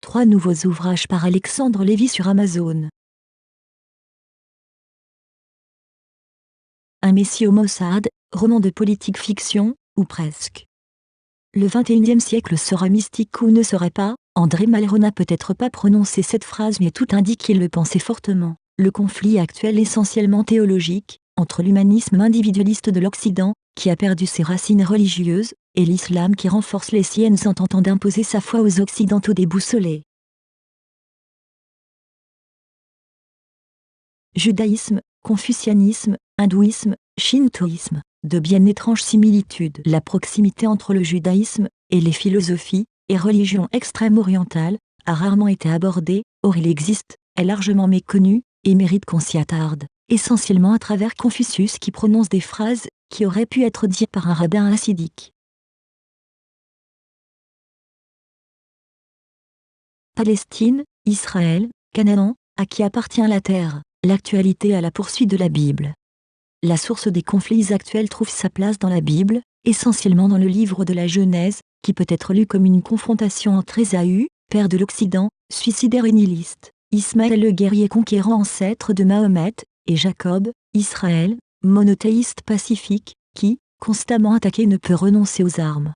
3 nouveaux ouvrages par Alexandre Lévy sur Amazon. Un messie au Mossad, roman de politique fiction, ou presque. Le XXIe siècle sera mystique ou ne sera pas. André Malraux n'a peut-être pas prononcé cette phrase, mais tout indique qu'il le pensait fortement. Le conflit actuel essentiellement théologique, entre l'humanisme individualiste de l'Occident, qui a perdu ses racines religieuses, et l'islam qui renforce les siennes en tentant d'imposer sa foi aux Occidentaux déboussolés. Judaïsme, confucianisme, hindouisme, shintoïsme, de bien étranges similitudes. La proximité entre le judaïsme et les philosophies et religions extrême-orientales a rarement été abordée, or il existe, est largement méconnue, et mérite qu'on s'y attarde, essentiellement à travers Confucius qui prononce des phrases qui auraient pu être dites par un rabbin hassidique. Palestine, Israël, Canaan, à qui appartient la terre, l'actualité à la poursuite de la Bible. La source des conflits actuels trouve sa place dans la Bible, essentiellement dans le livre de la Genèse, qui peut être lu comme une confrontation entre Ésaü, père de l'Occident, suicidaire et nihiliste, Ismaël le guerrier conquérant ancêtre de Mahomet, et Jacob, Israël, monothéiste pacifique, qui, constamment attaqué, ne peut renoncer aux armes.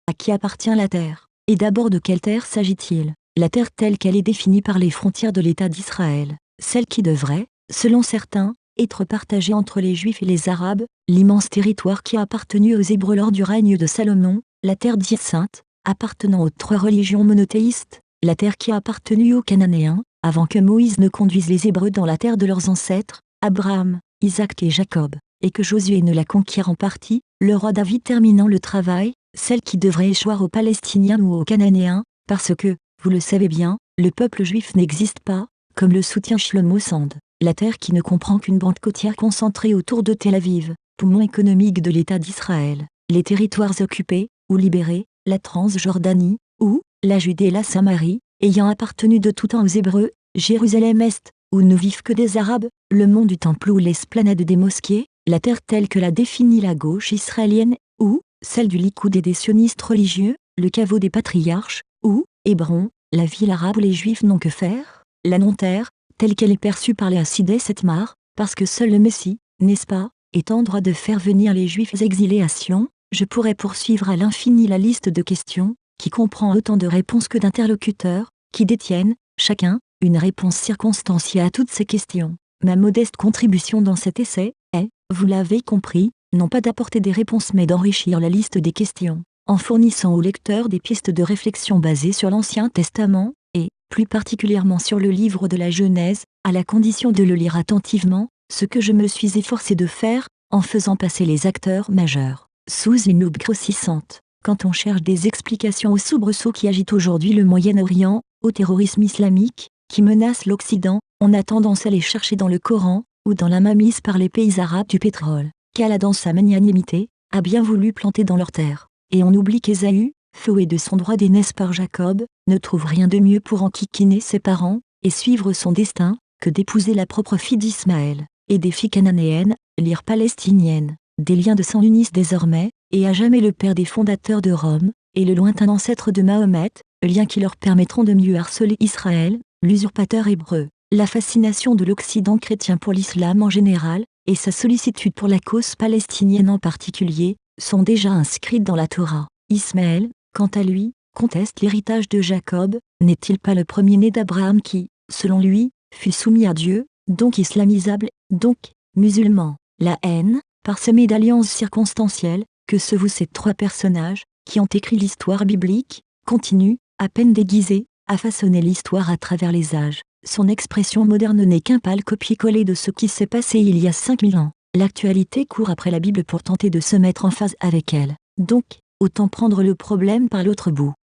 À qui appartient la terre? Et d'abord, de quelle terre s'agit-il? La terre telle qu'elle est définie par les frontières de l'État d'Israël, celle qui devrait, selon certains, être partagée entre les Juifs et les Arabes, l'immense territoire qui a appartenu aux Hébreux lors du règne de Salomon, la terre dite sainte, appartenant aux 3 religions monothéistes, la terre qui a appartenu aux Cananéens, avant que Moïse ne conduise les Hébreux dans la terre de leurs ancêtres, Abraham, Isaac et Jacob, et que Josué ne la conquiert en partie, le roi David terminant le travail, celle qui devrait échoir aux Palestiniens ou aux Cananéens, parce que, vous le savez bien, le peuple juif n'existe pas, comme le soutient Shlomo Sand. La terre qui ne comprend qu'une bande côtière concentrée autour de Tel Aviv, poumon économique de l'État d'Israël, les territoires occupés, ou libérés, la Transjordanie, ou, la Judée et la Samarie, ayant appartenu de tout temps aux Hébreux, Jérusalem-Est, où ne vivent que des Arabes, le mont du Temple ou l'esplanade des mosquées, la terre telle que l'a définie la gauche israélienne, ou, celle du Likoud et des sionistes religieux, le caveau des patriarches, ou, Hébron, la ville arabe où les Juifs n'ont que faire, la non-terre, telle qu'elle est perçue par les Hassidés Setmar, parce que seul le Messie, n'est-ce pas, est en droit de faire venir les Juifs exilés à Sion. Je pourrais poursuivre à l'infini la liste de questions, qui comprend autant de réponses que d'interlocuteurs, qui détiennent, chacun, une réponse circonstanciée à toutes ces questions. Ma modeste contribution dans cet essai est, vous l'avez compris, non pas d'apporter des réponses mais d'enrichir la liste des questions, en fournissant au lecteur des pistes de réflexion basées sur l'Ancien Testament, et, plus particulièrement sur le livre de la Genèse, à la condition de le lire attentivement, ce que je me suis efforcé de faire, en faisant passer les acteurs majeurs, sous une loupe grossissante, quand on cherche des explications aux soubresauts qui agitent aujourd'hui le Moyen-Orient, au terrorisme islamique, qui menace l'Occident, on a tendance à les chercher dans le Coran, ou dans la mainmise par les pays arabes du pétrole, qu'Allah dans sa magnanimité, a bien voulu planter dans leur terre, et on oublie qu'Ésaü, fouet de son droit d'aînesse par Jacob, ne trouve rien de mieux pour enquiquiner ses parents, et suivre son destin, que d'épouser la propre fille d'Ismaël, et des filles cananéennes, lire palestiniennes. Des liens de sang unissent désormais, et à jamais le père des fondateurs de Rome, et le lointain ancêtre de Mahomet, liens qui leur permettront de mieux harceler Israël, l'usurpateur hébreu. La fascination de l'Occident chrétien pour l'islam en général, et sa sollicitude pour la cause palestinienne en particulier, sont déjà inscrites dans la Torah. Ismaël, quant à lui, conteste l'héritage de Jacob, n'est-il pas le premier-né d'Abraham qui, selon lui, fut soumis à Dieu, donc islamisable, donc musulman. La haine, parsemée d'alliances circonstancielles, que se vouent ces 3 personnages, qui ont écrit l'histoire biblique, continue, à peine déguisée, à façonner l'histoire à travers les âges. Son expression moderne n'est qu'un pâle copier-coller de ce qui s'est passé il y a 5000 ans. L'actualité court après la Bible pour tenter de se mettre en phase avec elle. Donc, autant prendre le problème par l'autre bout.